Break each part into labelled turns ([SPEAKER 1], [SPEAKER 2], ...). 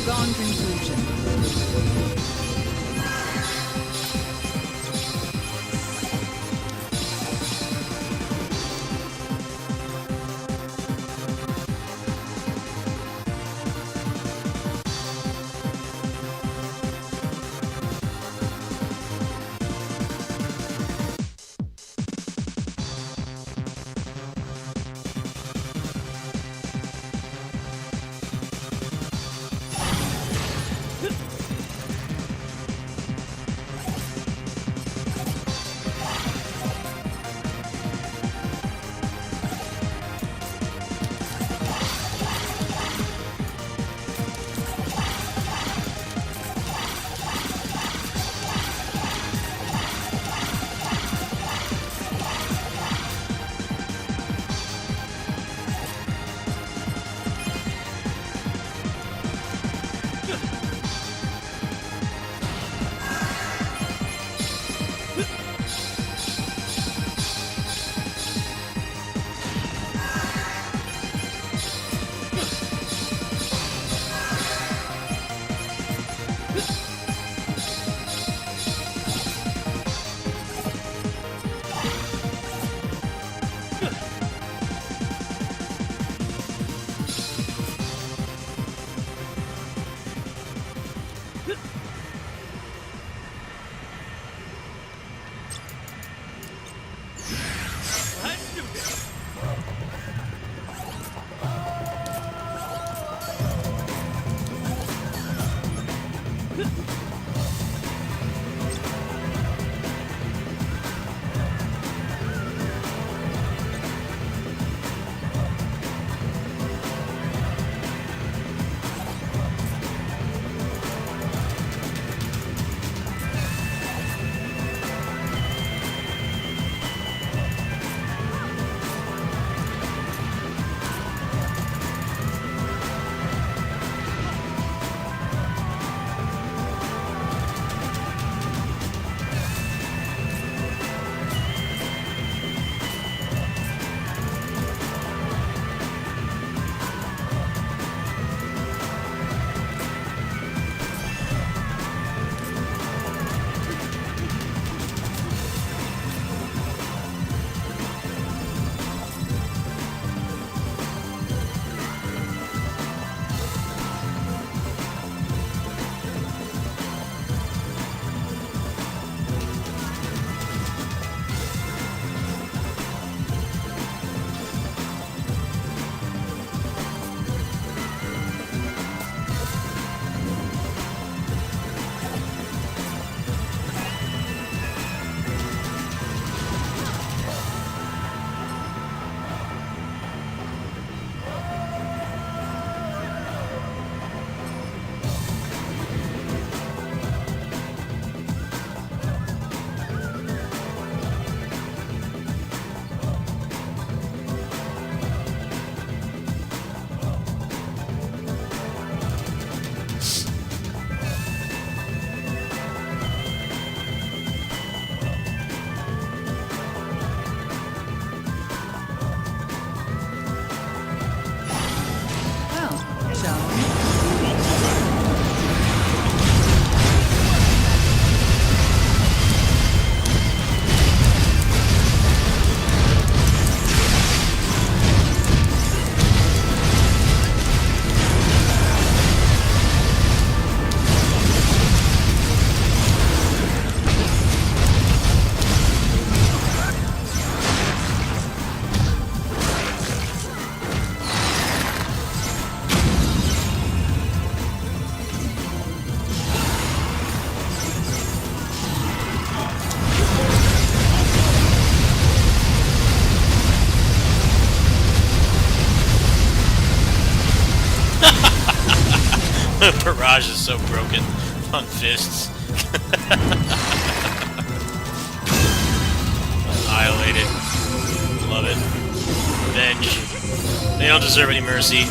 [SPEAKER 1] foregone conclusion.
[SPEAKER 2] dodge is so broken on fists. Annihilated. Love it. Revenge. They don't deserve any mercy.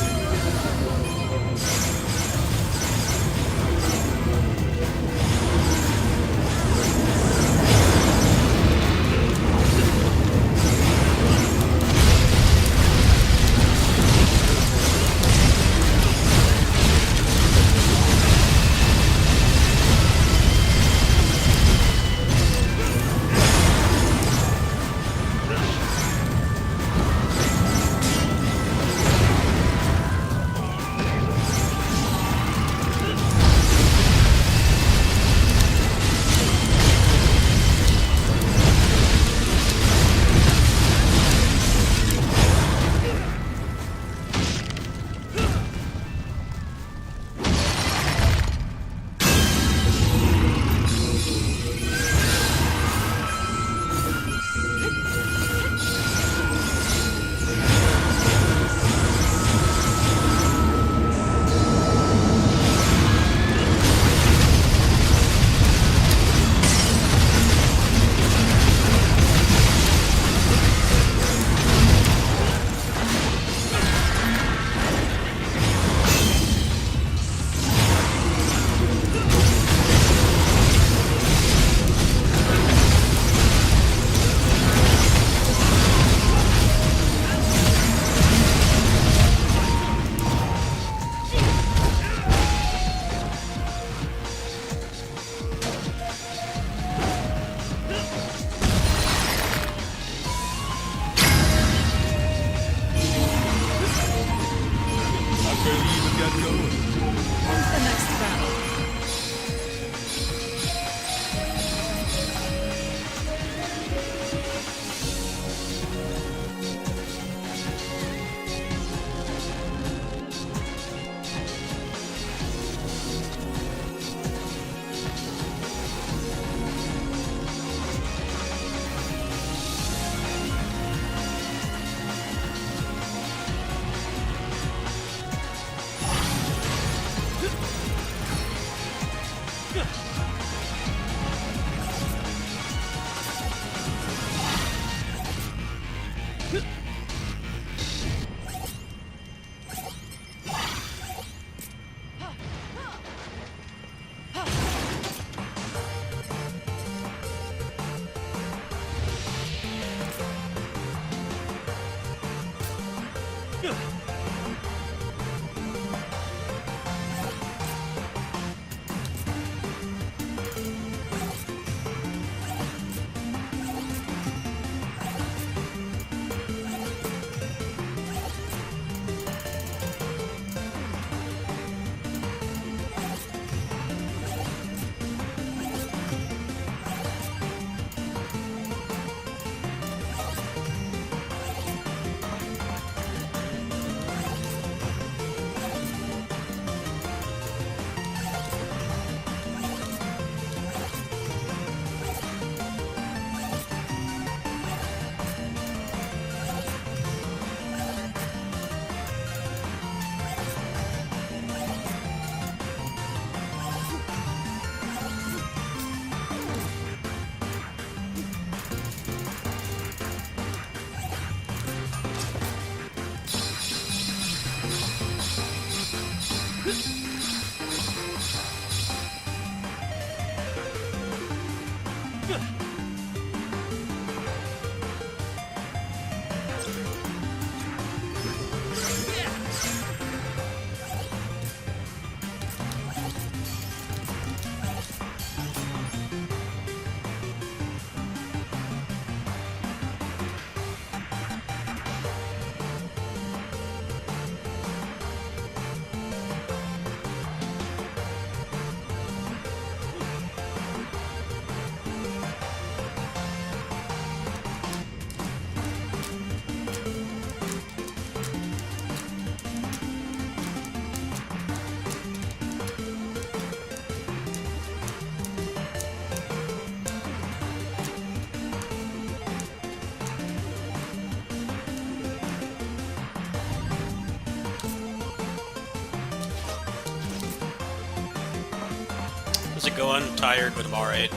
[SPEAKER 2] How's it going? I'm tired, but I'm alright.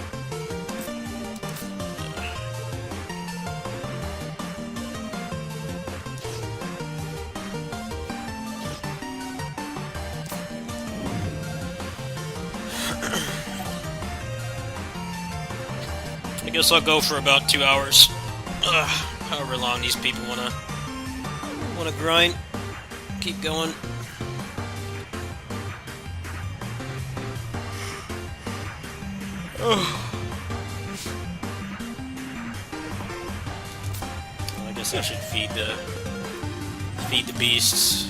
[SPEAKER 2] I guess I'll go for about 2 hours. However long these people wanna grind. Keep going. Well, I guess I should feed the beasts.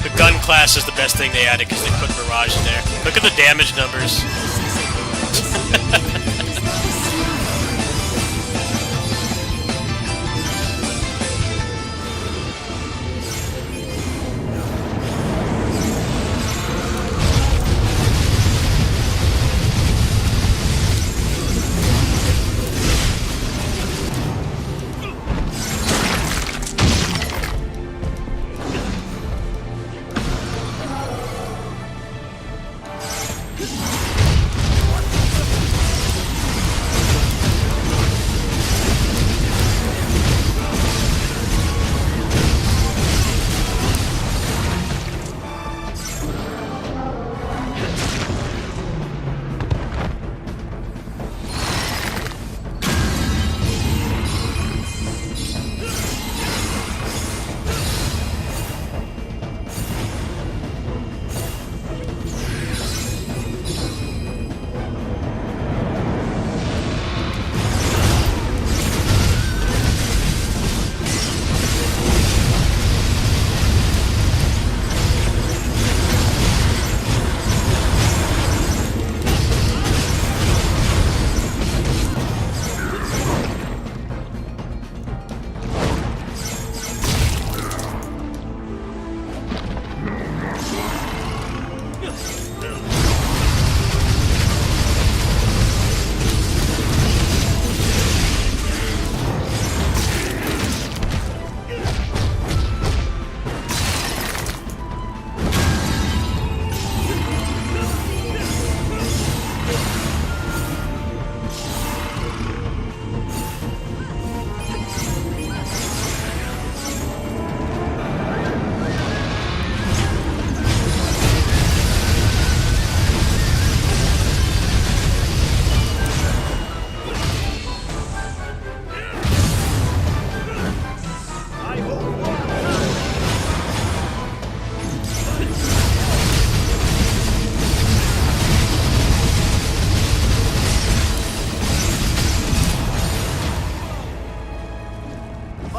[SPEAKER 2] The gun class is the best thing they added because they put Barrage in there. Look at the damage numbers.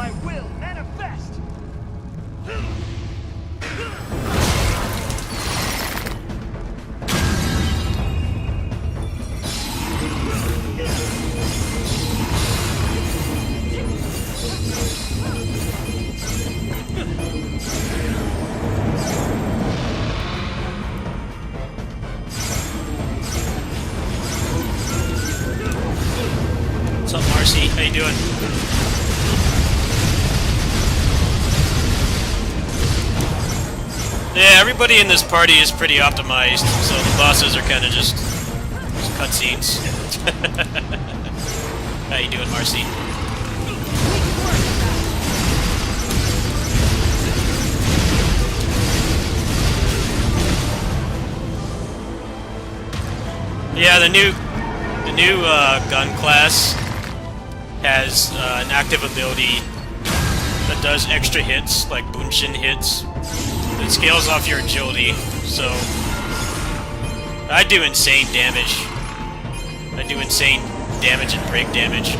[SPEAKER 3] My will manifest!
[SPEAKER 2] What's up, Marcy? How you doing? Yeah, everybody in this party is pretty optimized, so the bosses are kind of just cutscenes. How you doing, Marcy? Yeah, the new gun class has an active ability that does extra hits, like Bunshin hits. It scales off your agility, so I do insane damage. I do insane damage and break damage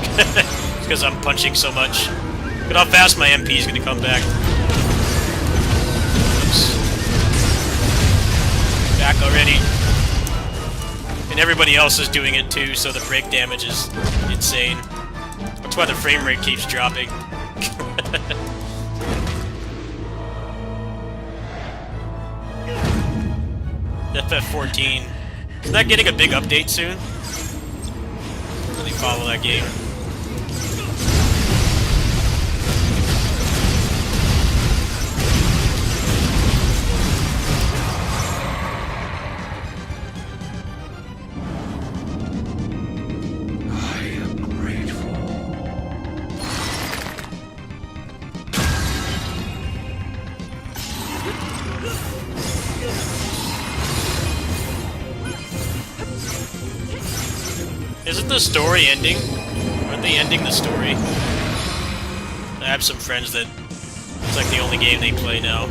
[SPEAKER 2] because I'm punching so much. Look at how fast my MP is going to come back. Oops. Back already. And everybody else is doing it too, so the break damage is insane. That's why the frame rate keeps dropping. FF14. Is that getting a big update soon? I don't really follow that game. Isn't the story ending? Aren't they ending the story? I have some friends that it's like the only game they play now.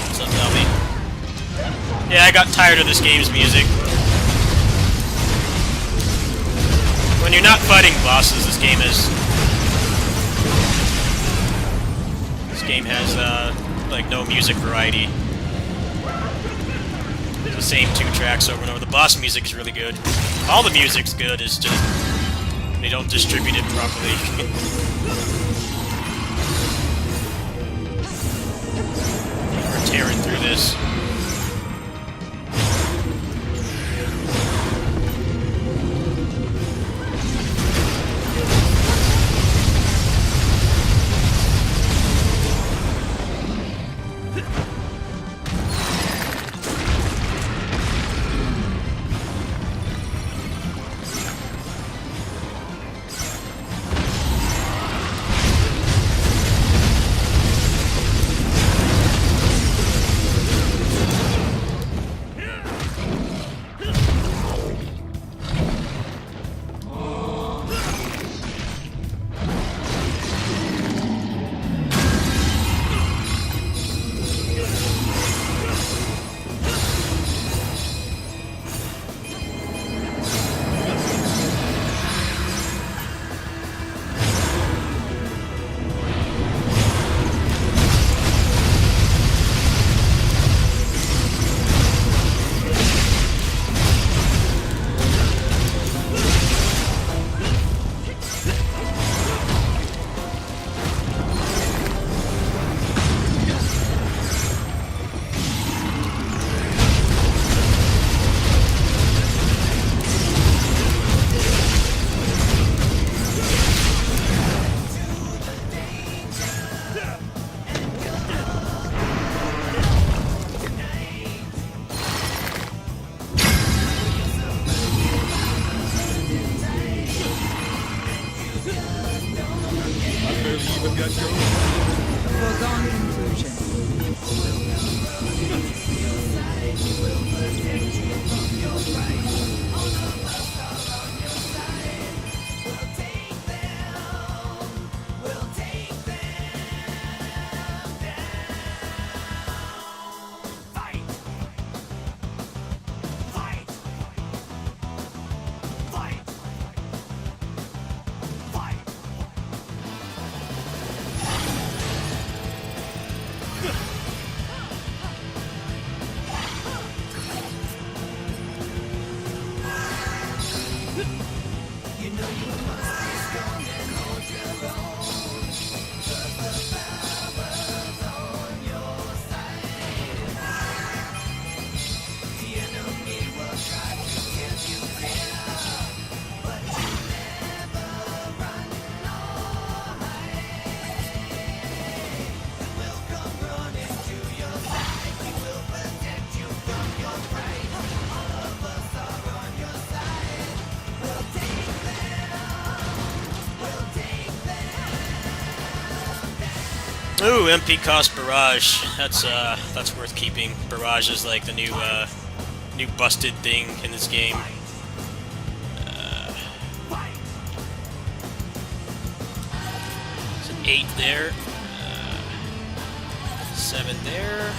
[SPEAKER 2] What's up, Melby? Yeah, I got tired of this game's music. When you're not fighting bosses, this game has like no music variety. It's the same 2 tracks over and over. The boss music is really good. All the music's good, it's just they don't distribute it properly. We're tearing through this. Ooh, MP cost Barrage. That's worth keeping. Barrage is like the new busted thing in this game. It's an 8 there. 7 there.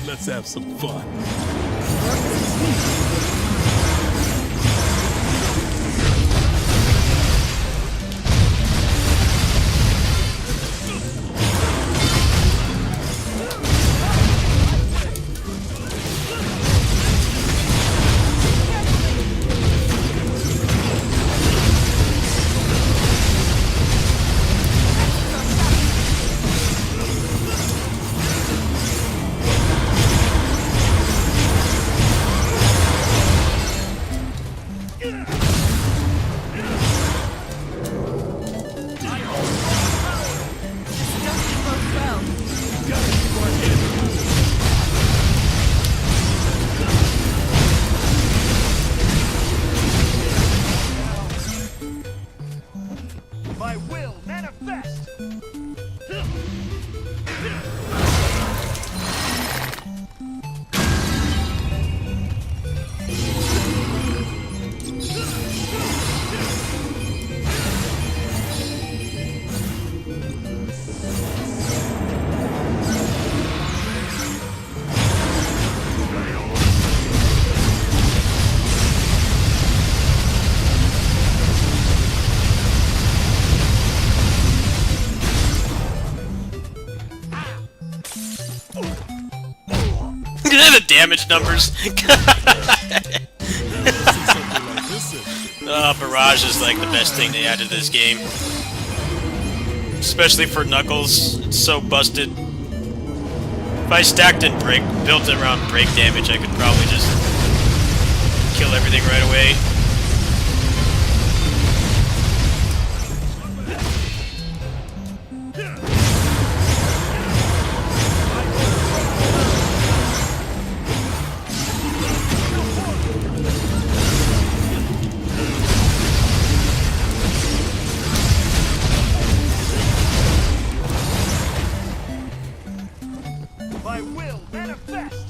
[SPEAKER 3] Let's have some fun.
[SPEAKER 2] the damage numbers. Barrage is like the best thing they added to this game. Especially for Knuckles. It's so busted. If I stacked and built it around break damage, I could probably just kill everything right away.
[SPEAKER 4] My will manifest.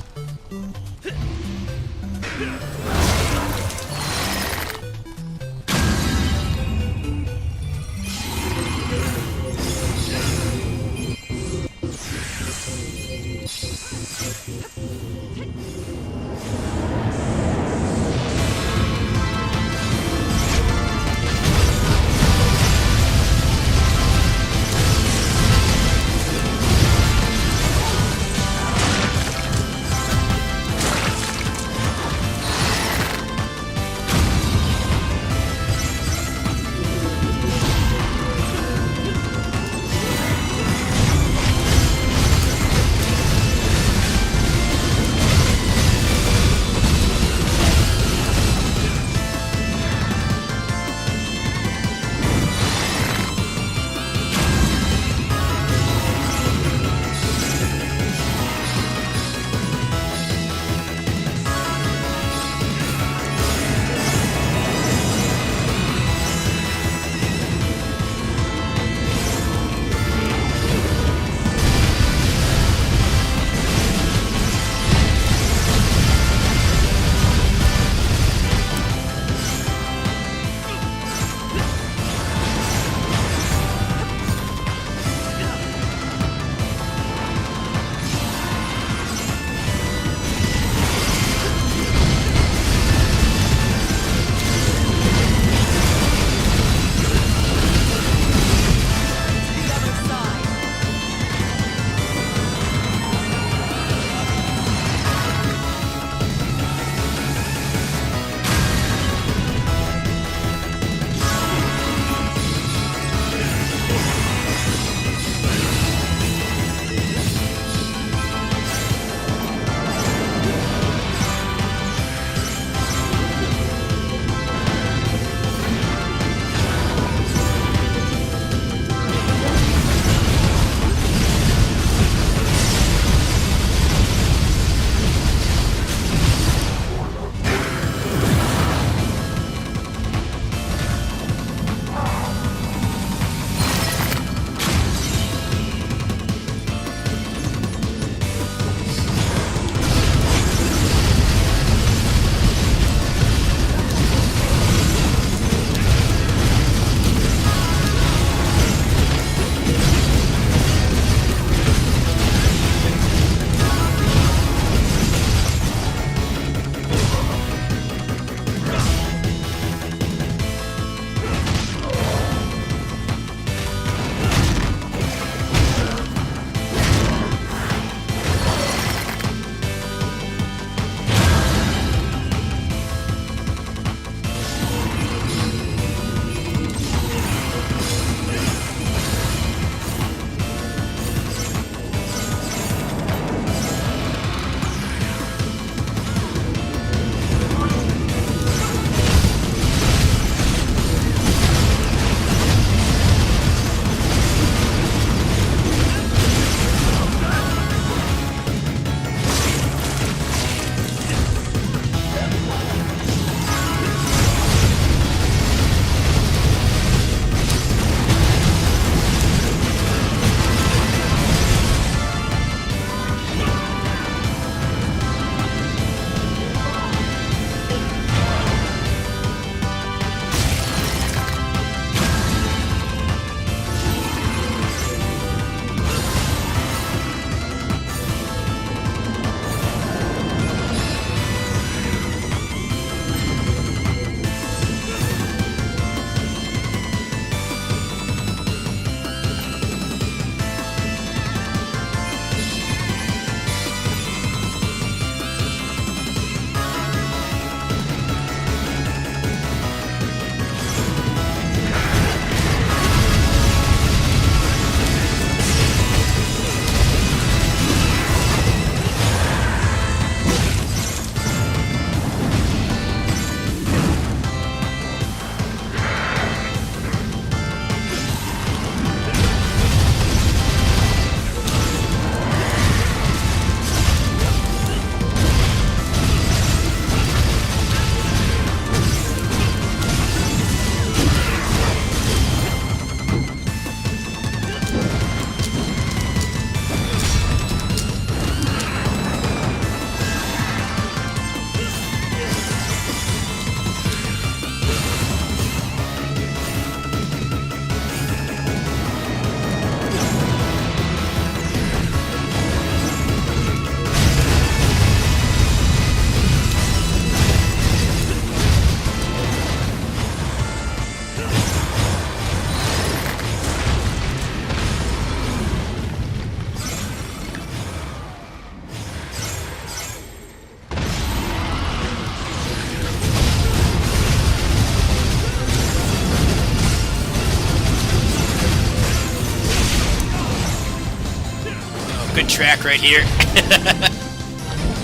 [SPEAKER 2] Good track right here.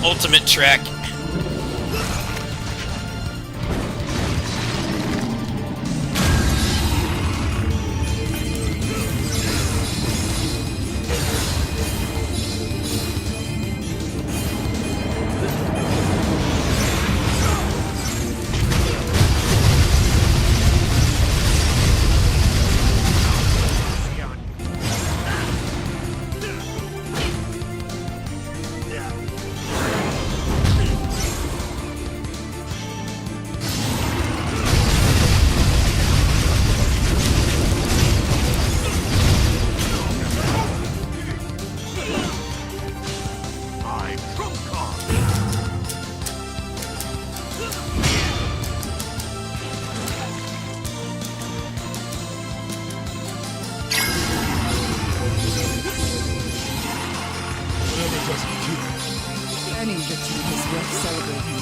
[SPEAKER 2] Ultimate track.
[SPEAKER 1] Any victory is worth celebrating.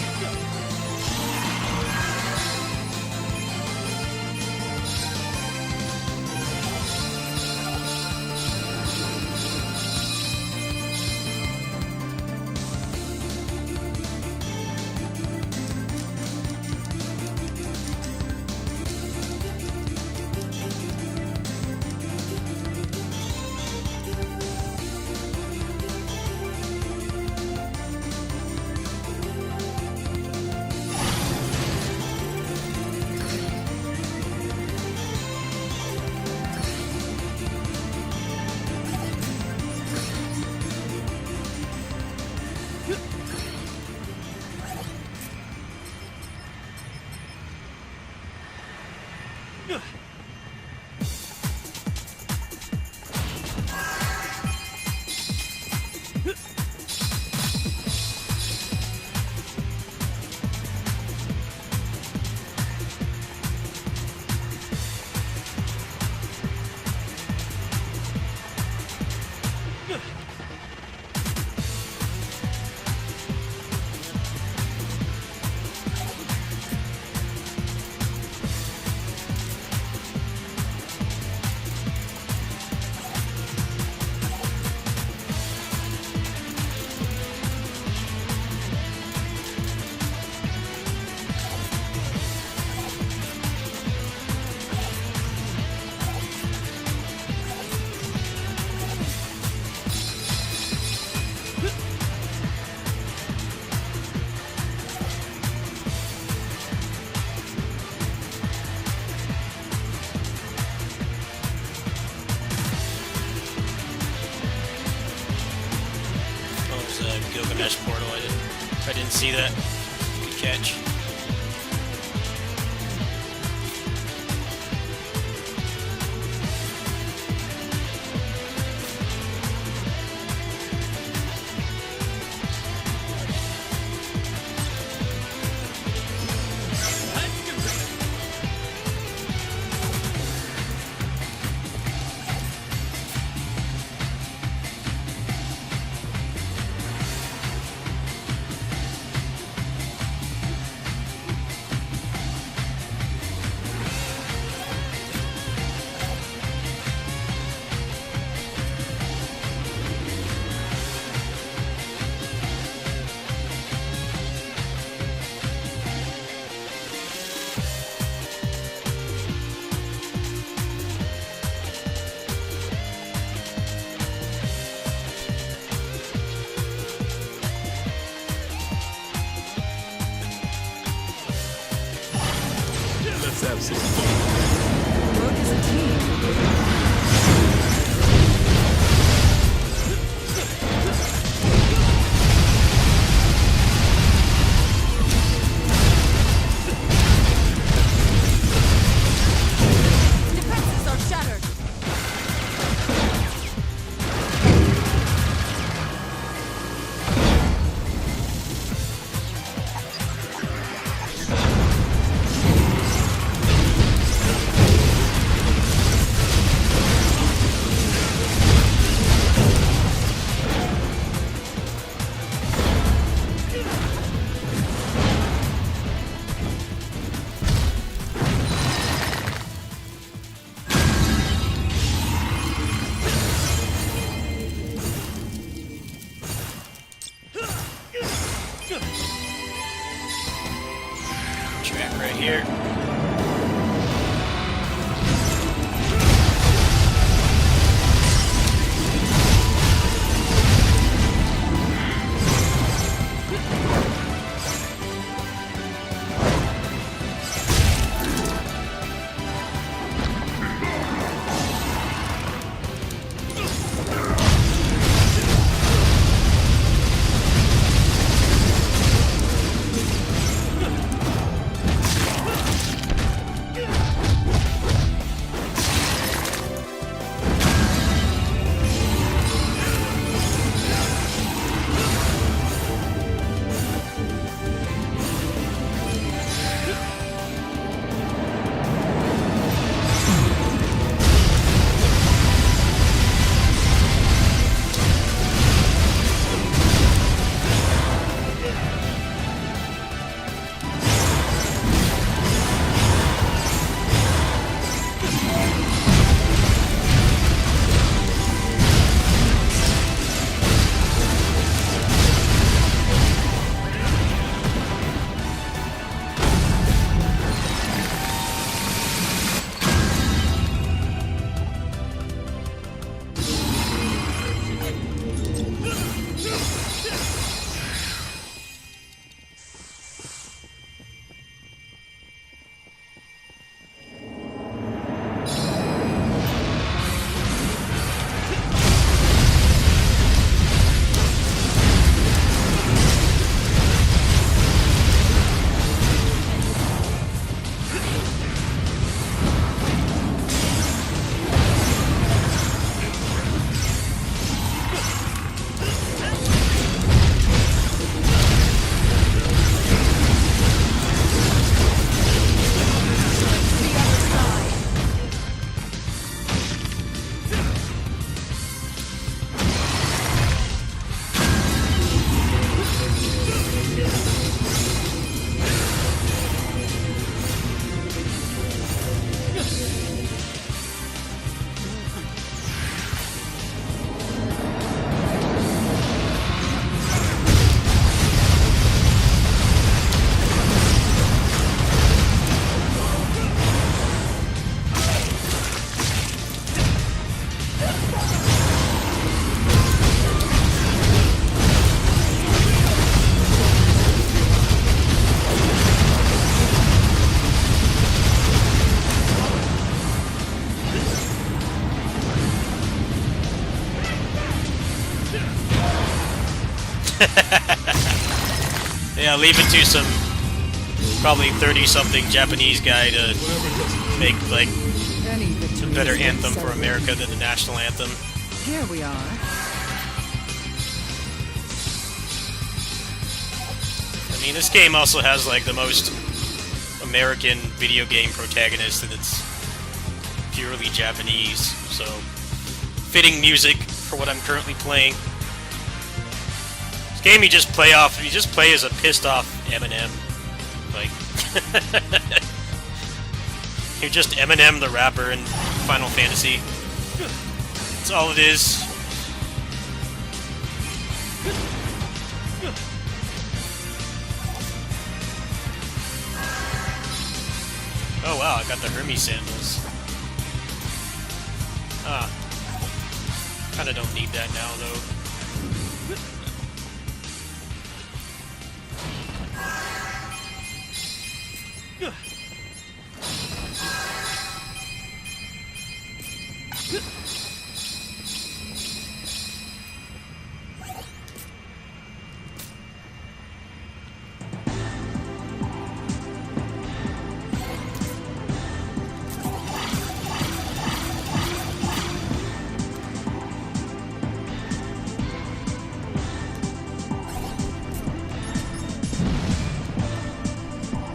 [SPEAKER 2] Gilgamesh portal. I didn't see that. Good catch.
[SPEAKER 3] Let's have some fun.
[SPEAKER 1] Work as a team. Defenses are shattered.
[SPEAKER 2] here. Yeah, leave it to some probably 30-something Japanese guy to make like
[SPEAKER 1] Any
[SPEAKER 2] a
[SPEAKER 1] victory
[SPEAKER 2] better
[SPEAKER 1] is
[SPEAKER 2] anthem
[SPEAKER 1] worth
[SPEAKER 2] for America than the national anthem.
[SPEAKER 1] Here we are.
[SPEAKER 2] I mean, this game also has like the most American video game protagonist, and it's purely Japanese, so fitting music for what I'm currently playing. This game you just play as a pissed off Eminem. Like, you're just Eminem the rapper in Final Fantasy. That's all it is. Oh wow, I got the Hermes sandals. Ah. Kinda don't need that now though.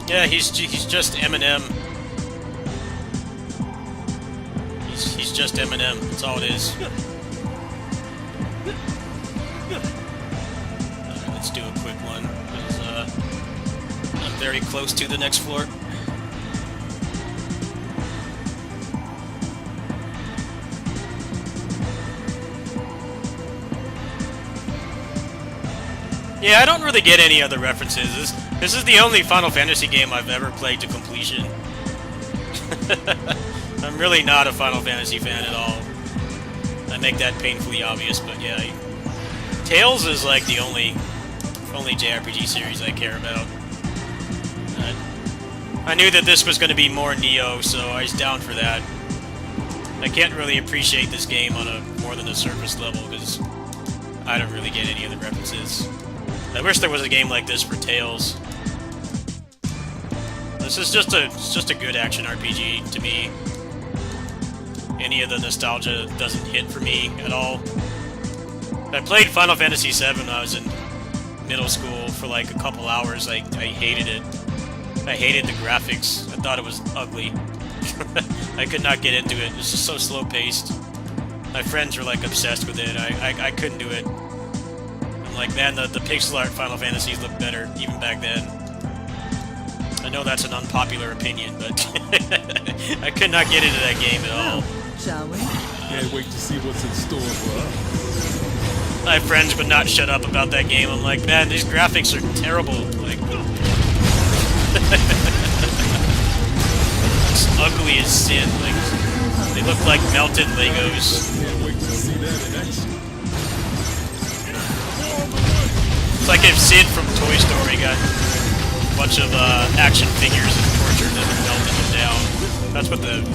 [SPEAKER 2] Yeah, he's just Eminem. He's just Eminem. That's all it is. Let's do a quick one, because I'm very close to the next floor. Yeah, I don't really get any other references. This is the only Final Fantasy game I've ever played to completion. I'm really not a Final Fantasy fan at all. I make that painfully obvious, but yeah. Tales is like the only JRPG series I care about. I knew that this was going to be more Neo, so I was down for that. I can't really appreciate this game on a more than a surface level, because I don't really get any of the references. I wish there was a game like this for Tales. This is just a good action RPG to me. Any of the nostalgia doesn't hit for me at all. I played Final Fantasy VII when I was in middle school for like a couple hours. I hated it. I hated the graphics. I thought it was ugly. I could not get into it. It's just so slow-paced. My friends were like obsessed with it. I couldn't do it. I'm like, man, the pixel art Final Fantasies look better even back then. I know that's an unpopular opinion, but I could not get into that game at all.
[SPEAKER 1] Shall we?
[SPEAKER 3] Can't wait to see what's in store for us.
[SPEAKER 2] My friends would not shut up about that game. I'm like, man, these graphics are terrible. Like, it's ugly as sin. Like, they look like melted Legos.
[SPEAKER 3] Can't wait to see that in action.
[SPEAKER 2] It's like if Sid from Toy Story got a bunch of action figures and tortured them and melted them down. That's what the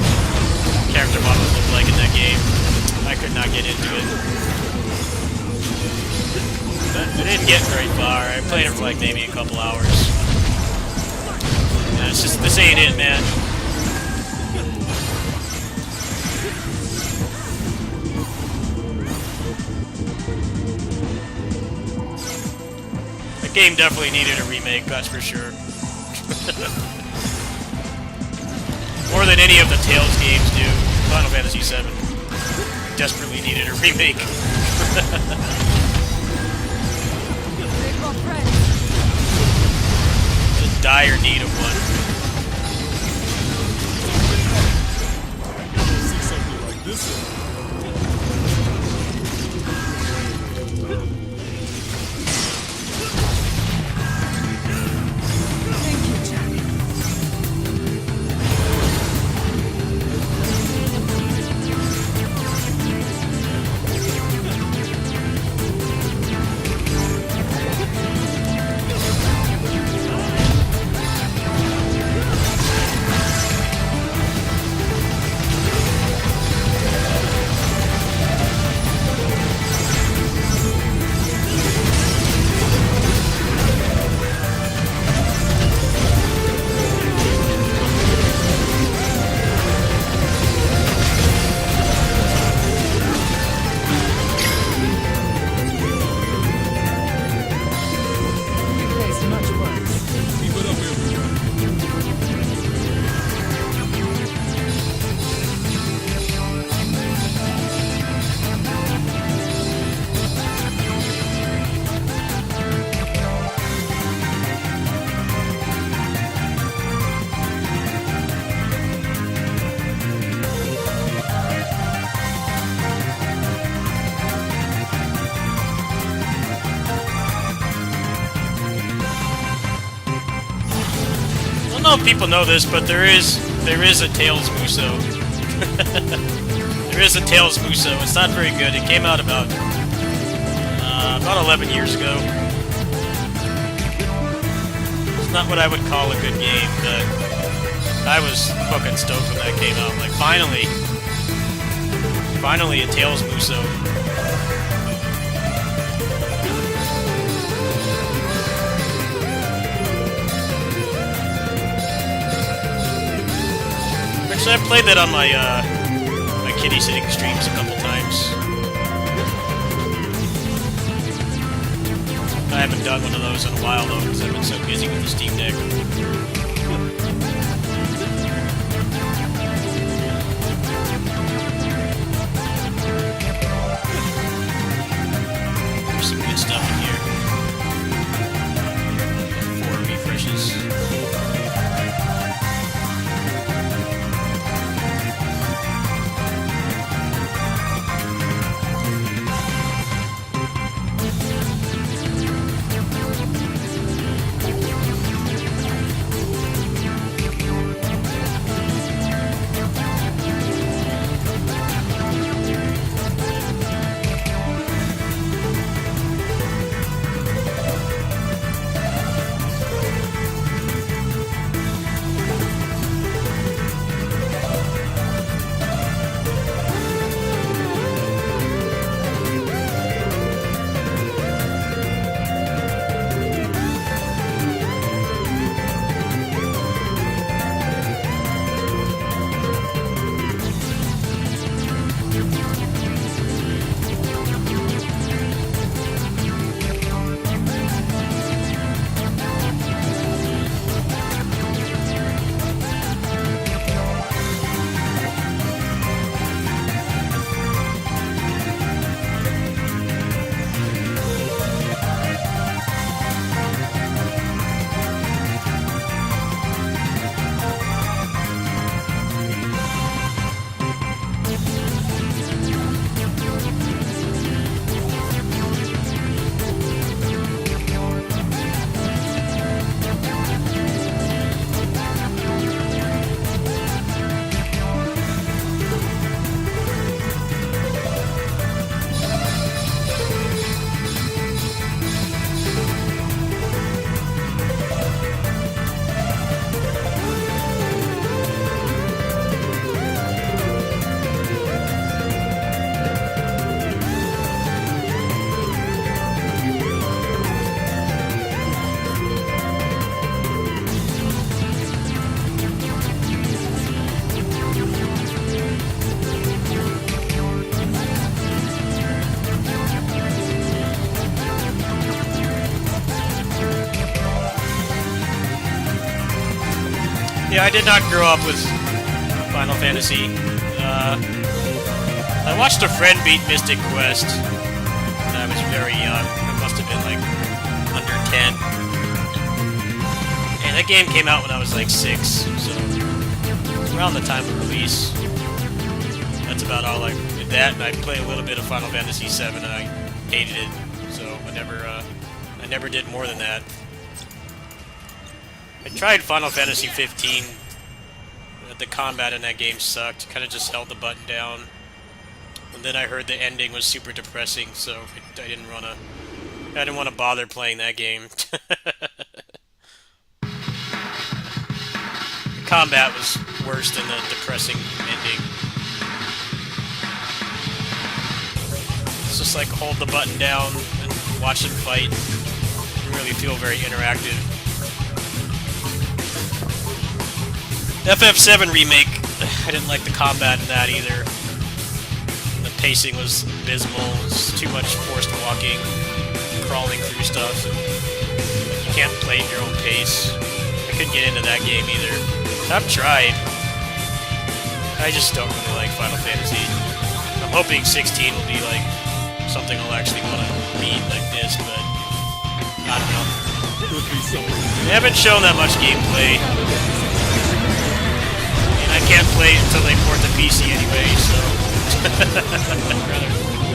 [SPEAKER 2] character models look like in that game. I could not get into it. I didn't get very far. I played it for like maybe a couple hours. Yeah, it's just, this ain't it, man. The game definitely needed a remake, that's for sure. More than any of the Tales games do. Final Fantasy VII desperately needed a remake.
[SPEAKER 1] They've got friends.
[SPEAKER 2] In dire need of one.
[SPEAKER 3] See something like this.
[SPEAKER 1] Thank you, champion. You faced much worse.
[SPEAKER 3] Keep it up, everyone.
[SPEAKER 2] I don't know if people know this, but there is a Tales Muso. There is a Tales Muso. It's not very good. It came out about 11 years ago. It's not what I would call a good game, but I was fucking stoked when that came out. Like, finally a Tales Muso. Actually, I've played that on my my kitty sitting streams a couple times. I haven't done one of those in a while though, because I've been so busy with the Steam Deck. There's some good stuff in here. 4 refreshes. Yeah, I did not grow up with Final Fantasy. I watched a friend beat Mystic Quest when I was very young. I must have been like under 10. And that game came out when I was like 6, so around the time of release. That's about all I did that, and I played a little bit of Final Fantasy VII, and I hated it. So I never did more than that. I tried Final Fantasy 15. The combat in that game sucked. Kind of just held the button down. And then I heard the ending was super depressing, so I didn't want to bother playing that game. The combat was worse than the depressing ending. It's just like hold the button down and watch them fight. It didn't really feel very interactive. FF7 Remake, I didn't like the combat in that either. The pacing was abysmal. It was too much forced walking, crawling through stuff. You can't play at your own pace. I couldn't get into that game either. I've tried. I just don't really like Final Fantasy. I'm hoping 16 will be like something I'll actually want to beat like this, but I don't know. They haven't shown that much gameplay. I can't play it until they port the PC anyway, so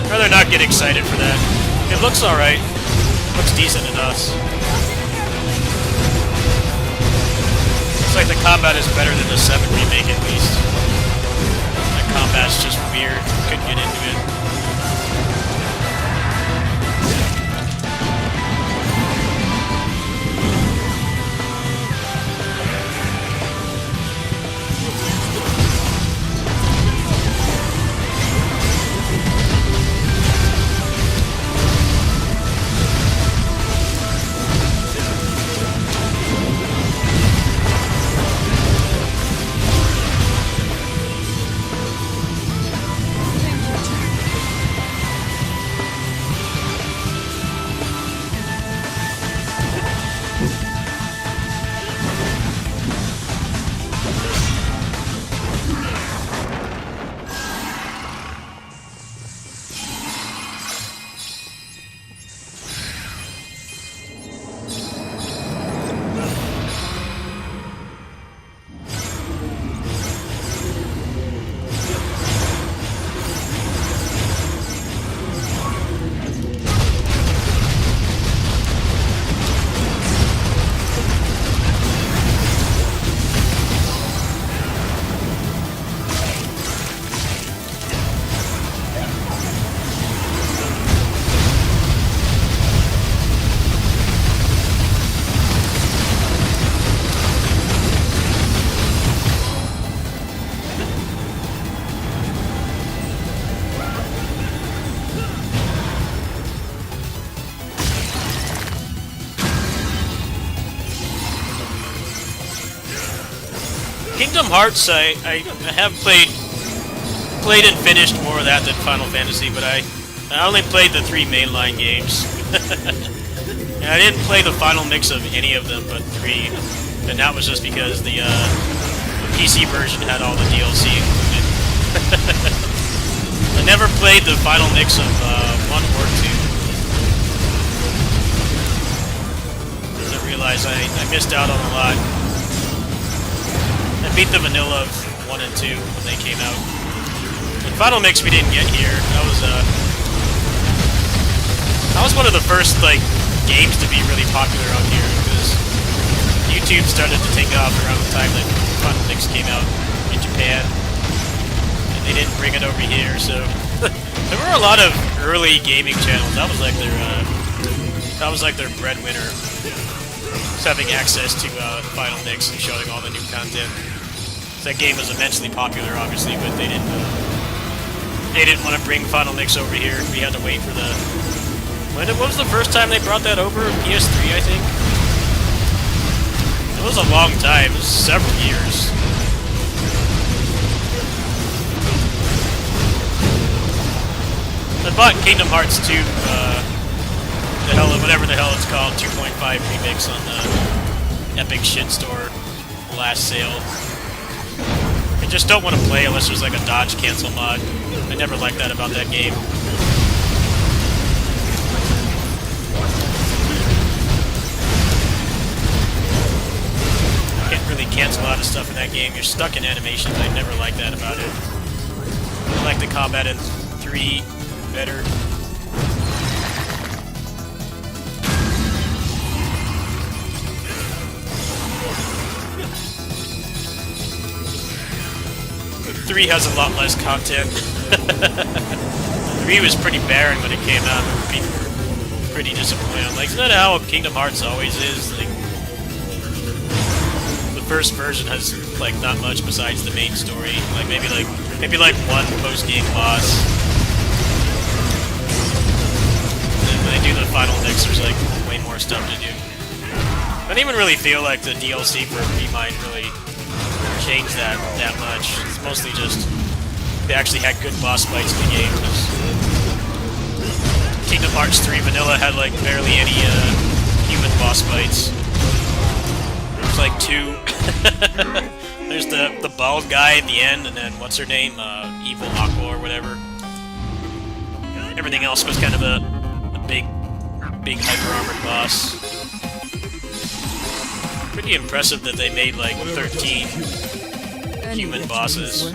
[SPEAKER 2] I'd rather not get excited for that. It looks alright. Looks decent enough. Looks like the combat is better than the 7 remake at least. The combat's just weird. Couldn't get into it. Kingdom Hearts, I have played and finished more of that than Final Fantasy, but I only played the 3 mainline games. And I didn't play the final mix of any of them but 3, and that was just because the PC version had all the DLC included. I never played the final mix of 1 or 2. I realized I missed out on a lot. I beat the vanilla of 1 and 2 when they came out. The final mix we didn't get here. That was one of the first like games to be really popular on here because YouTube started to take off around the time that final mix came out in Japan, and they didn't bring it over here. So there were a lot of early gaming channels. That was like their breadwinner. Just having access to Final Mix and showing all the new content. That game was immensely popular, obviously, but they didn't want to bring Final Mix over here. We had to wait for the... What was the first time they brought that over? PS3, I think? It was a long time. It was several years. I bought Kingdom Hearts 2, whatever the hell it's called, 2.5 remix on the Epic Shitstorm blast sale. I just don't want to play unless there's like a dodge cancel mod. I never liked that about that game. You can't really cancel a lot of stuff in that game. You're stuck in animations. I never liked that about it. I like the combat in 3 better. Three has a lot less content. 3 was pretty barren when it came out. People were pretty disappointed. I'm like, isn't that how Kingdom Hearts always is? Like, the first version has like not much besides the main story. Like maybe like one post-game boss. And when they do the final mix, there's like way more stuff to do. I don't even really feel like the DLC for Remind really changed that much. It's mostly just they actually had good boss fights in the game. Kingdom Hearts 3 Vanilla had like barely any human boss fights. There's like 2. There's the bald guy at the end, and then what's her name? Evil Aqua or whatever. Everything else was kind of a big hyper armored boss. Pretty impressive that they made like 13 human bosses. A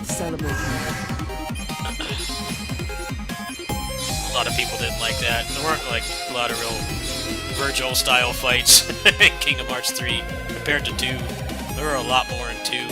[SPEAKER 2] lot of people didn't like that. There weren't like a lot of real Virgil style fights in Kingdom Hearts 3 compared to 2. There were a lot more in 2.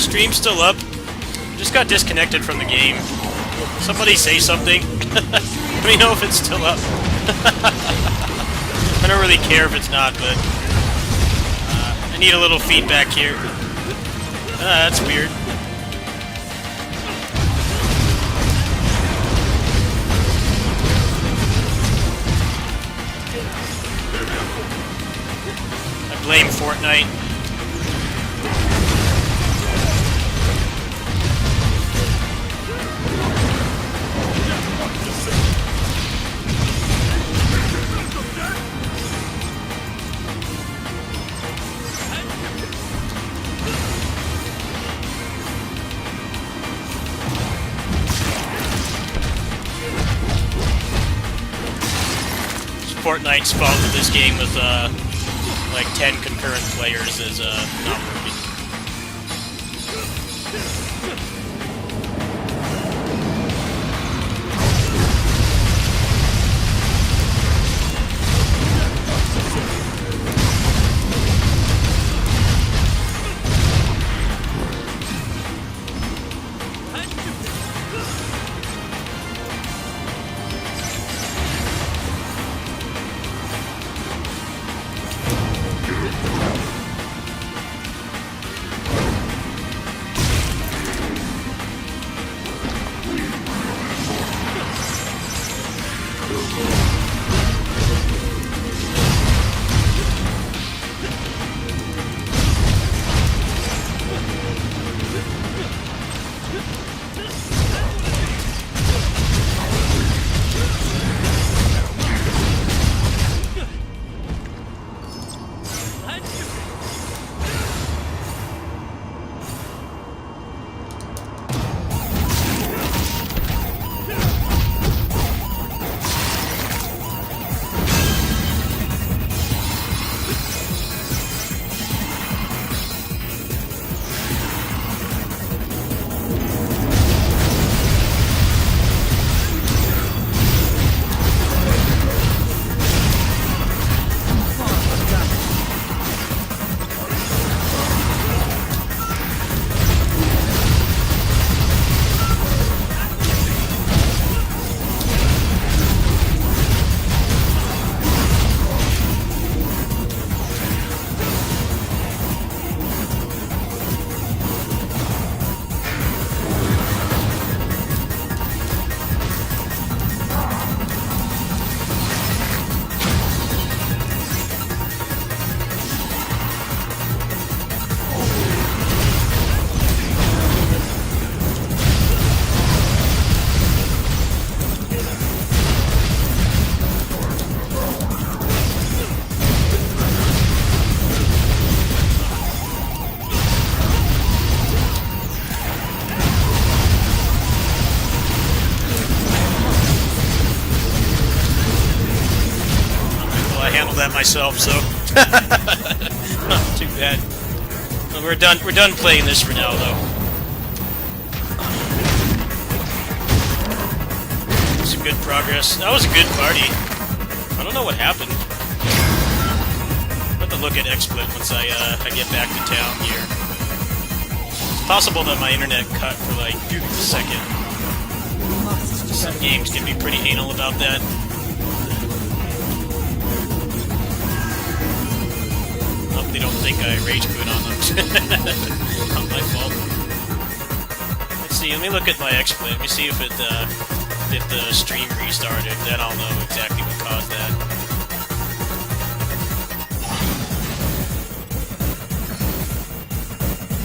[SPEAKER 2] stream's still up. Just got disconnected from the game. Somebody say something. Let me know if it's still up. I don't really care if it's not, but I need a little feedback here. That's weird. I blame Fortnite. Fortnite's fault that this game with like 10 concurrent players is not working. That myself, so not too bad. Well, we're done playing this for now, though. Some good progress. That was a good party. I don't know what happened. I'll have to look at XSplit once I get back to town here. It's possible that my internet cut for like a second. Some games can be pretty anal about that. They don't think I rage quit on them. Not my fault. Let's see, let me look at my XSplit. Let me see if the stream restarted. Then I'll know exactly what caused that.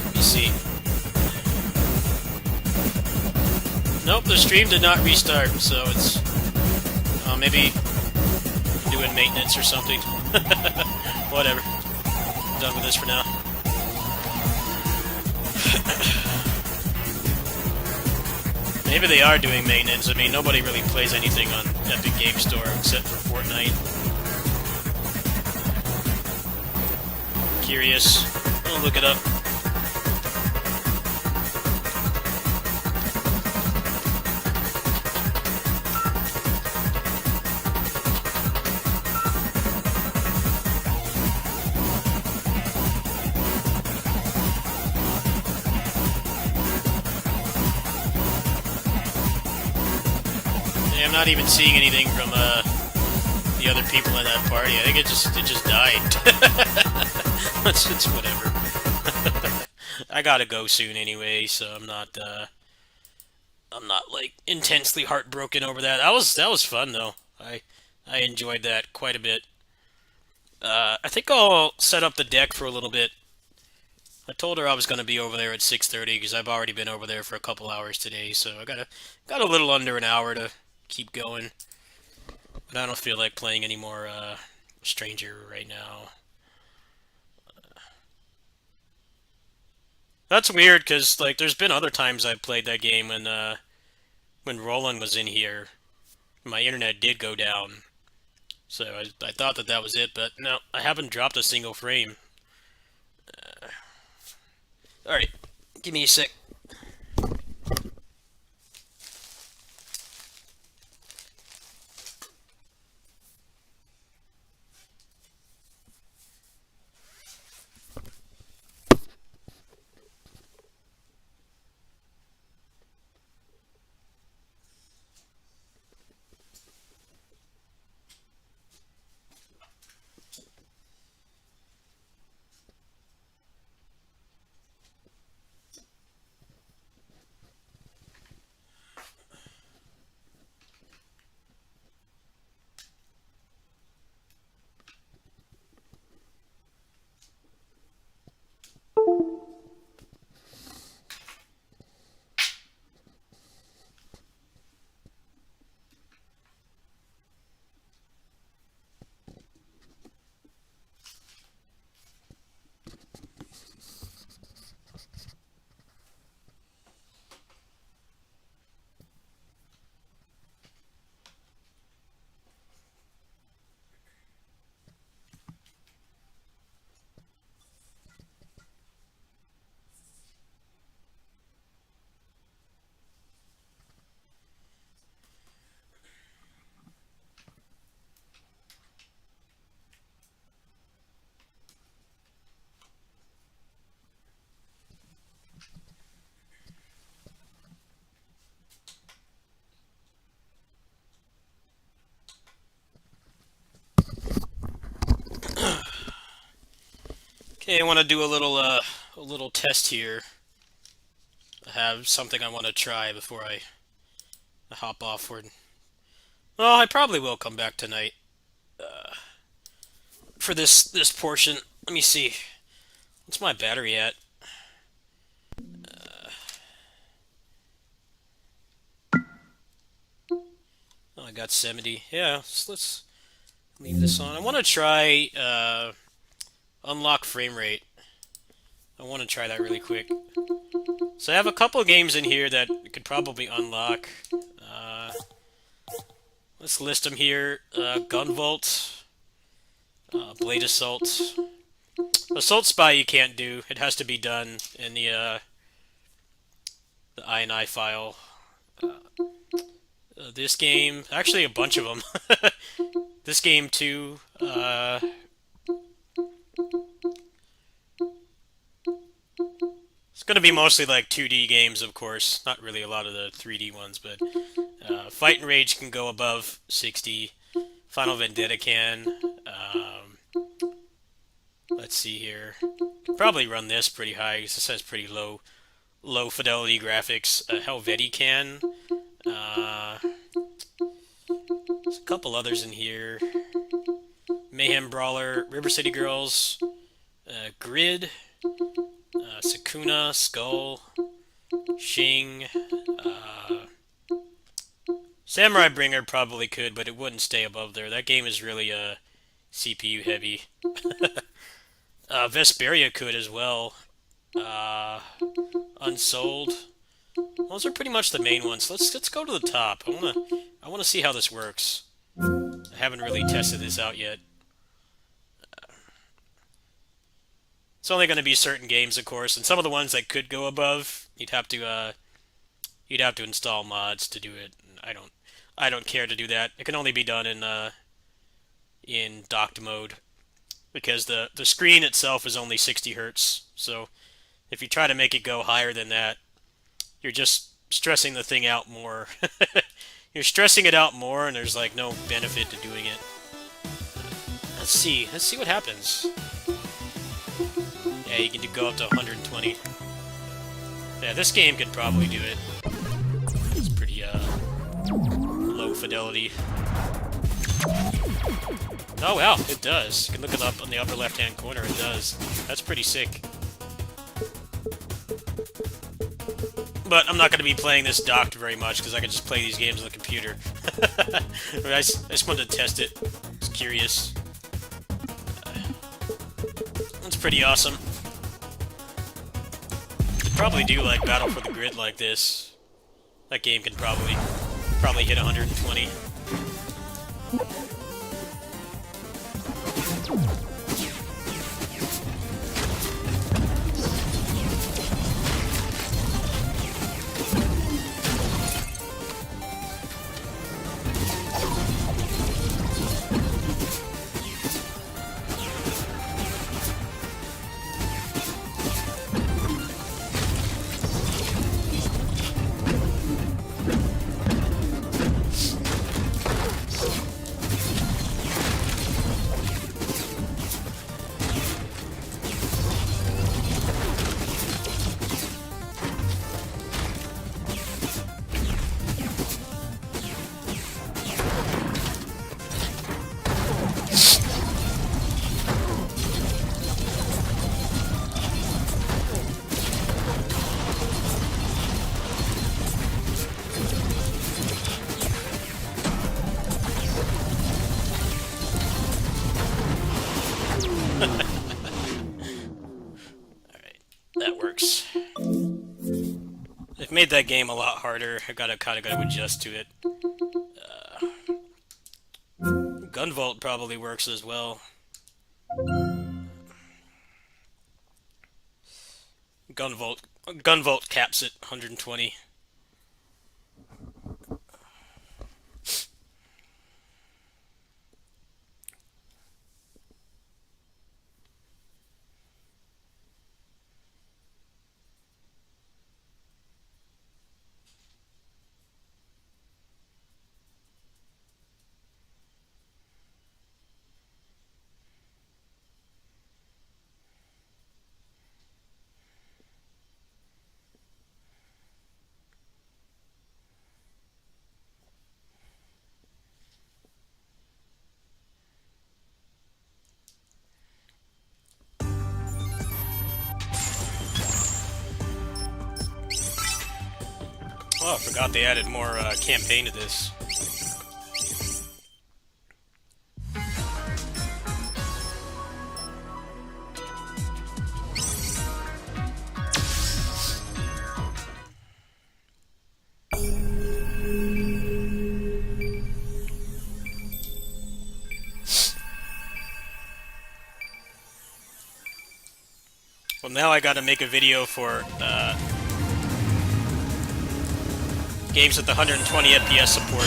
[SPEAKER 2] Let me see. Nope, the stream did not restart, so it's maybe doing maintenance or something. Whatever. Done with this for now. Maybe they are doing maintenance. I mean, nobody really plays anything on Epic Game Store except for Fortnite. Curious. I'll look it up. Yeah, I'm not even seeing anything from the other people in that party. I think it just died. it's whatever. I gotta go soon anyway, so I'm not like intensely heartbroken over that. That was fun though. I enjoyed that quite a bit. I think I'll set up the deck for a little bit. I told her I was going to be over there at 6:30 because I've already been over there for a couple hours today, so I got a little under an hour to keep going. But I don't feel like playing any more Stranger right now. That's weird because like there's been other times I've played that game when Roland was in here. My internet did go down, so I thought that was it, but no, I haven't dropped a single frame. All right, give me a sec. Okay, I want to do a little test here. I have something I want to try before I hop off for. Well, I probably will come back tonight for this portion. Let me see. What's my battery at? Oh, I got 70. Yeah, so let's leave this on. I want to try unlock frame rate. I want to try that really quick. So I have a couple games in here that we could probably unlock. Let's list them here. Gunvolt, Blade Assault. Assault Spy you can't do. It has to be done in the INI file. This game, actually a bunch of them. This game too. It's going to be mostly like 2D games, of course. Not really a lot of the 3D ones, but Fight and Rage can go above 60. Final Vendetta can. Let's see here. Can probably run this pretty high because this has pretty low fidelity graphics. Helvetii can. There's a couple others in here. Mayhem Brawler, River City Girls, Grid, Sakuna, Skull, Shing, Samurai Bringer probably could, but it wouldn't stay above there. That game is really CPU heavy. Vesperia could as well. Unsold. Those are pretty much the main ones. Let's go to the top. I wanna see how this works. I haven't really tested this out yet. It's only going to be certain games, of course, and some of the ones that could go above, you'd have to install mods to do it. I don't care to do that. It can only be done in docked mode because the screen itself is only 60 hertz. So if you try to make it go higher than that, you're just stressing the thing out more. You're stressing it out more, and there's like no benefit to doing it. Let's see what happens. Yeah, you can go up to 120. Yeah, this game could probably do it. It's pretty low fidelity. Oh wow, it does. You can look it up on the upper left-hand corner. It does. That's pretty sick. But I'm not going to be playing this docked very much because I can just play these games on the computer. I just wanted to test it. I was curious. That's pretty awesome. Could probably do like Battle for the Grid like this. That game can probably hit 120. That works. They've made that game a lot harder. I kind of gotta adjust to it. Gunvolt probably works as well. Gunvolt caps at 120. Oh, I forgot they added more campaign to this. Well, now I gotta make a video for games with 120 FPS support.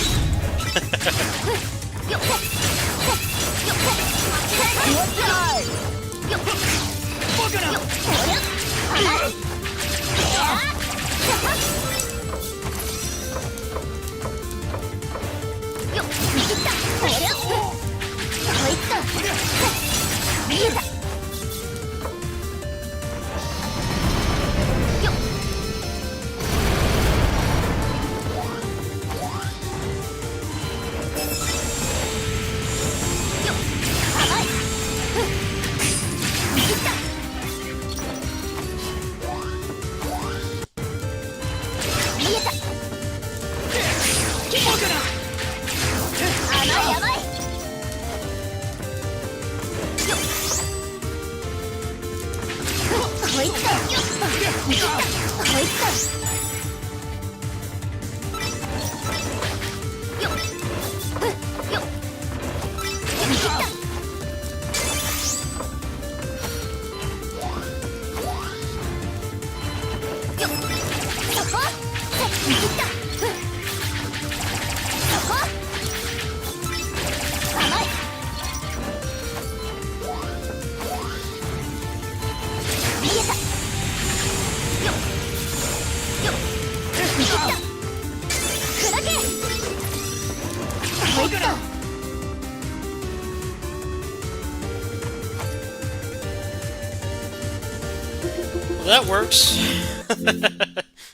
[SPEAKER 2] Well, that works.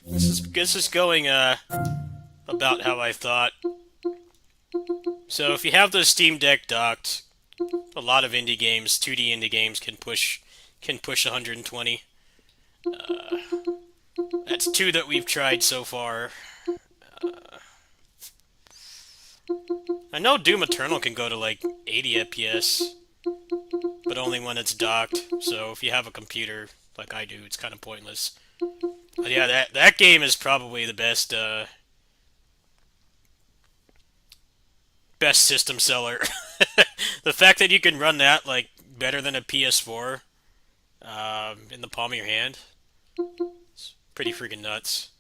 [SPEAKER 2] This is going about how I thought. So if you have the Steam Deck docked, a lot of indie games, 2D indie games, can push 120. That's two that we've tried so far. I know Doom Eternal can go to like 80 FPS, but only when it's docked. So if you have a computer like I do, it's kind of pointless. But yeah, that game is probably the best system seller. The fact that you can run that like better than a PS4 in the palm of your hand, it's pretty freaking nuts.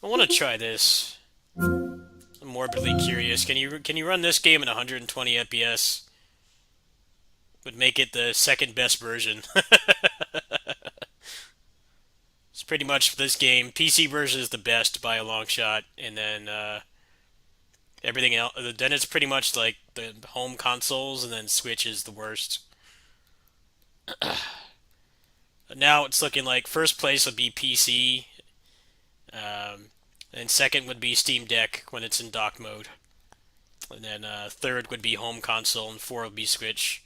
[SPEAKER 2] I want to try this. I'm morbidly curious. Can you run this game at 120 FPS? Would make it the second best version. It's pretty much this game. PC version is the best by a long shot, and then everything else. Then it's pretty much like the home consoles, and then Switch is the worst. Now it's looking like first place would be PC, and second would be Steam Deck when it's in dock mode, and then third would be home console, and four would be Switch.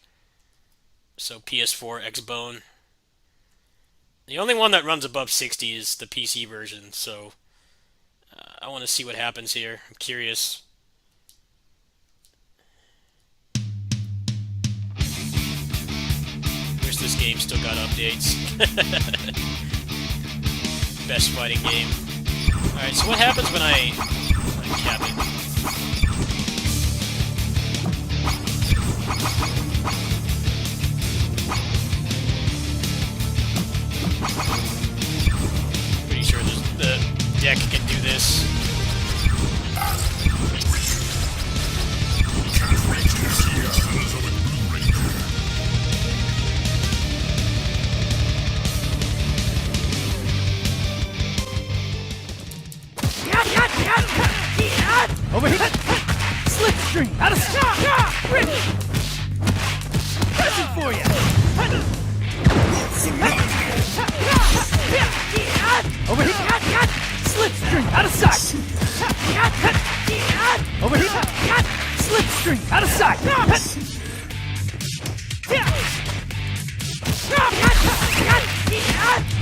[SPEAKER 2] So PS4, Xbone. The only one that runs above 60 is the PC version, so I want to see what happens here. I'm curious. Wish this game still got updates. Best fighting game. Alright, so what happens when I cap it? Pretty sure the deck can do this.
[SPEAKER 4] Over here! Slipstream! Out of stop! Pressing for you! Over here! Slipstream! Out of sight! Over here! Slipstream! Out of sight!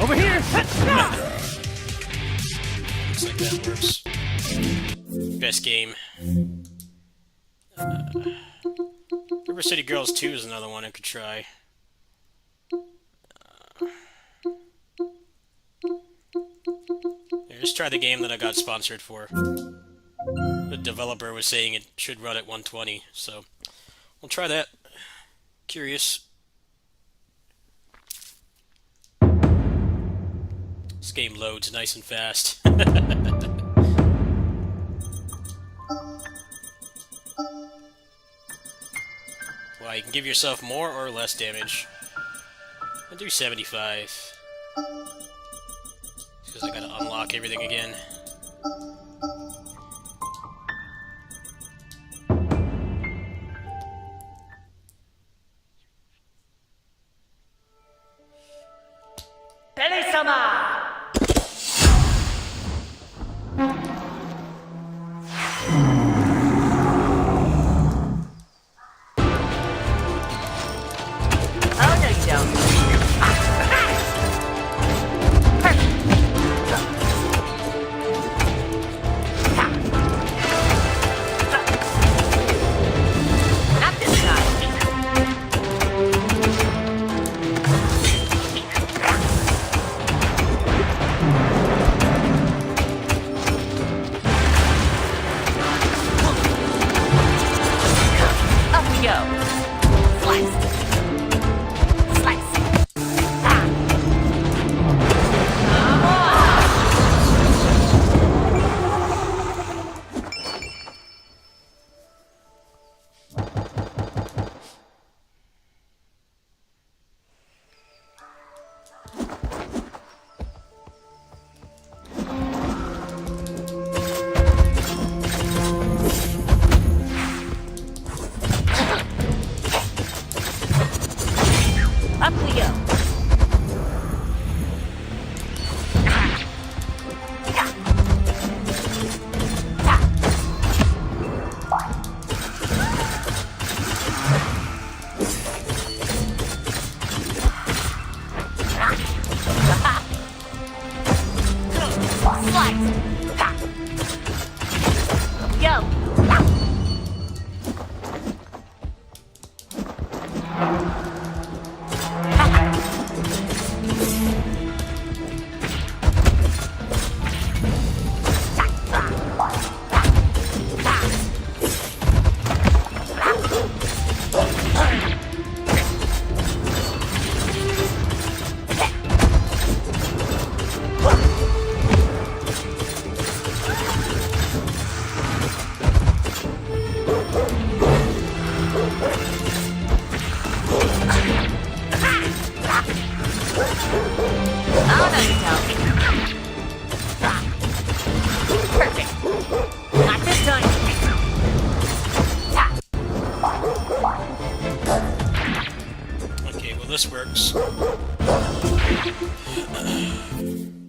[SPEAKER 4] Over here!
[SPEAKER 2] Looks like that works. Best game. River City Girls 2 is another one I could try. Here, just try the game that I got sponsored for. The developer was saying it should run at 120, so we'll try that. Curious. This game loads nice and fast. Well, you can give yourself more or less damage. I'll do 75. Because I gotta unlock everything again. this works. I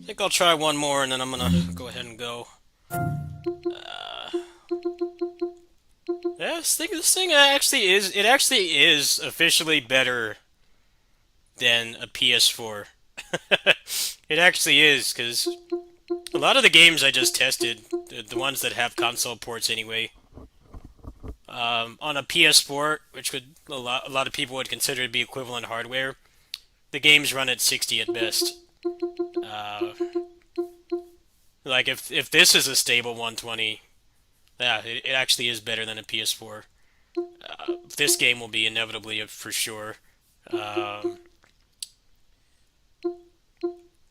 [SPEAKER 2] think I'll try one more, and then I'm gonna go ahead and go. Yeah, this thing actually is officially better than a PS4. It actually is, because a lot of the games I just tested, the ones that have console ports anyway, on a PS4, which would a lot of people would consider to be equivalent hardware, the games run at 60 at best. Like if this is a stable 120, yeah, it actually is better than a PS4. This game will be inevitably for sure.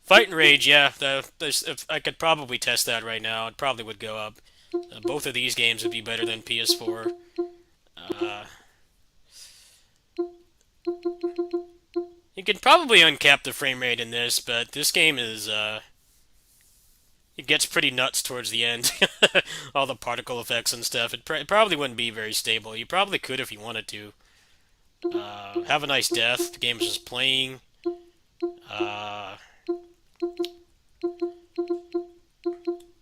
[SPEAKER 2] Fight and Rage, yeah, if I could probably test that right now. It probably would go up. Both of these games would be better than PS4. You could probably uncap the frame rate in this, but this game is, it gets pretty nuts towards the end. All the particle effects and stuff. It probably wouldn't be very stable. You probably could if you wanted to. Have a nice death. The game's just playing.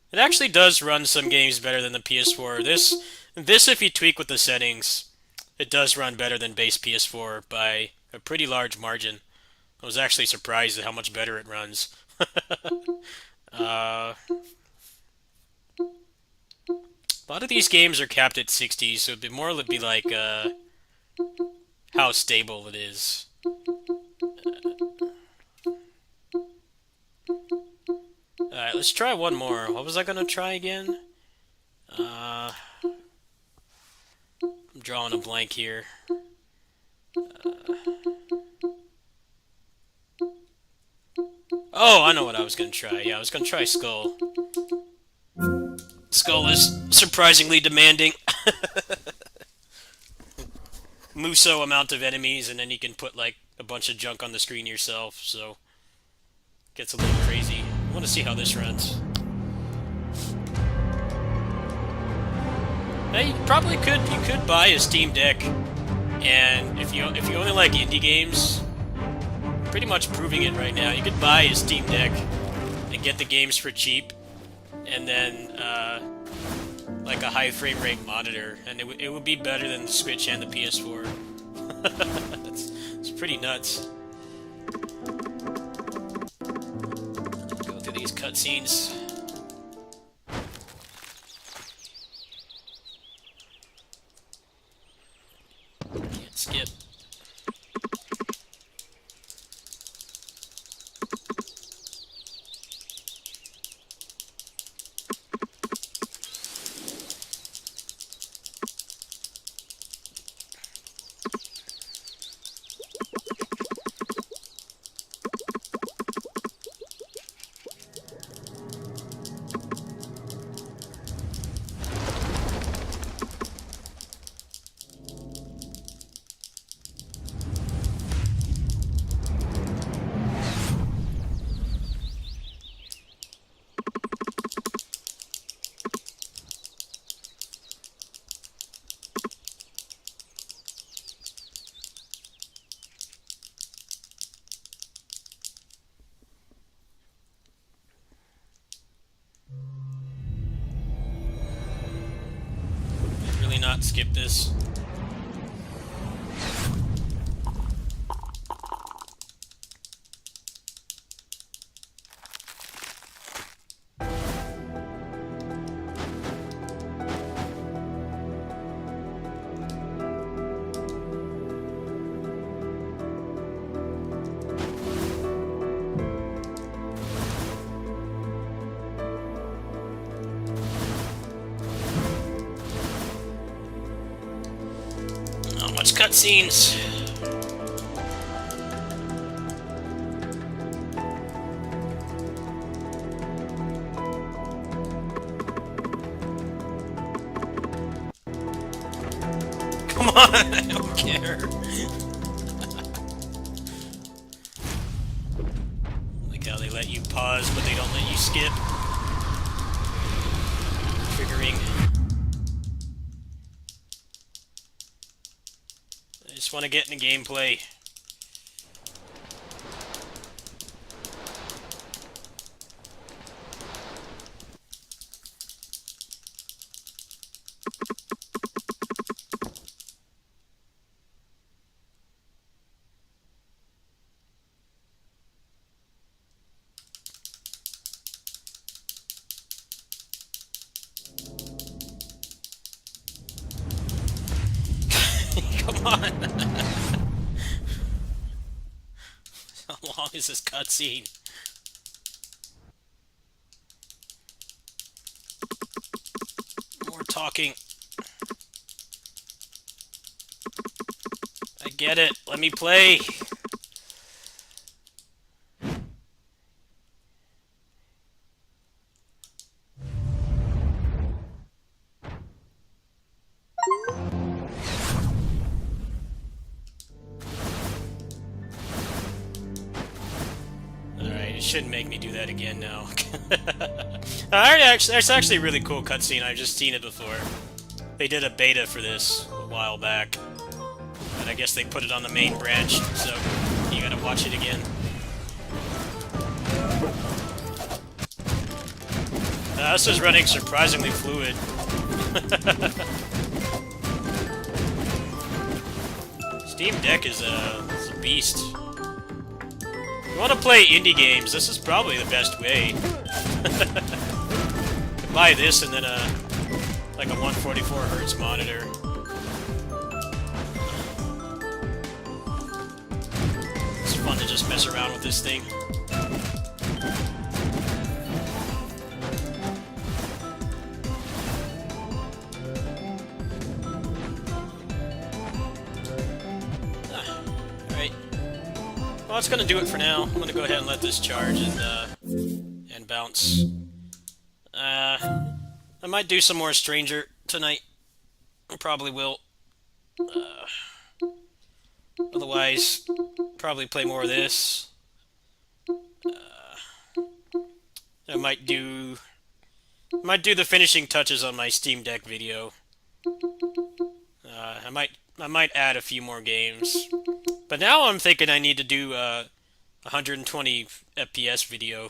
[SPEAKER 2] It actually does run some games better than the PS4. This, if you tweak with the settings, it does run better than base PS4 by a pretty large margin. I was actually surprised at how much better it runs. A lot of these games are capped at 60, so it'd be more like how stable it is. Alright, let's try one more. What was I gonna try again? I'm drawing a blank here. Oh, I know what I was gonna try. Yeah, I was gonna try Skull. Skull is surprisingly demanding. Muso amount of enemies, and then you can put like a bunch of junk on the screen yourself, so gets a little crazy. I want to see how this runs. Now, you could buy a Steam Deck, and if you only like indie games, pretty much proving it right now. You could buy a Steam Deck and get the games for cheap, and then like a high frame rate monitor, and it would be better than the Switch and the PS4. It's pretty nuts. Go through these cutscenes. Can't skip. Not skip this. Cutscenes. Come on, I don't care. Like how they let you pause, but they don't let you skip. Triggering. Just want to get into gameplay. Come on. How long is this cutscene? More talking. I get it. Let me play. Alright, it shouldn't make me do that again now. That's actually a really cool cutscene. I've just seen it before. They did a beta for this a while back. But I guess they put it on the main branch, so you gotta watch it again. This is running surprisingly fluid. Steam Deck is a beast. If you want to play indie games, this is probably the best way. You buy this and then like a 144 Hz monitor. It's fun to just mess around with this thing. Alright. Well, that's gonna do it for now. I'm gonna go ahead and let this charge and bounce. I might do some more Stranger tonight. I probably will. Otherwise, probably play more of this. I might do the finishing touches on my Steam Deck video. I might add a few more games. But now I'm thinking I need to do a 120 FPS video.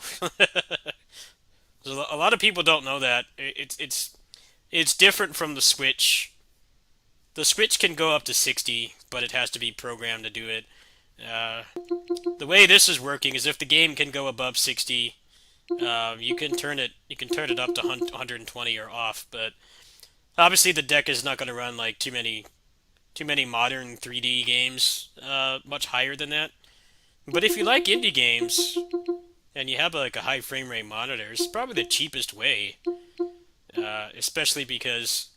[SPEAKER 2] A lot of people don't know that. It's different from the Switch. The Switch can go up to 60, but it has to be programmed to do it. The way this is working is if the game can go above 60, you can turn it up to 120 or off. But obviously the deck is not going to run like too many modern 3D games much higher than that. But if you like indie games and you have like a high frame rate monitor, it's probably the cheapest way. Especially because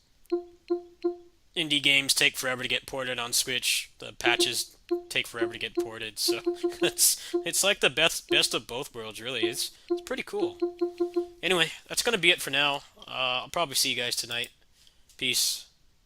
[SPEAKER 2] indie games take forever to get ported on Switch. The patches take forever to get ported, so it's like the best of both worlds, really. It's pretty cool. Anyway, that's gonna be it for now. I'll probably see you guys tonight. Peace.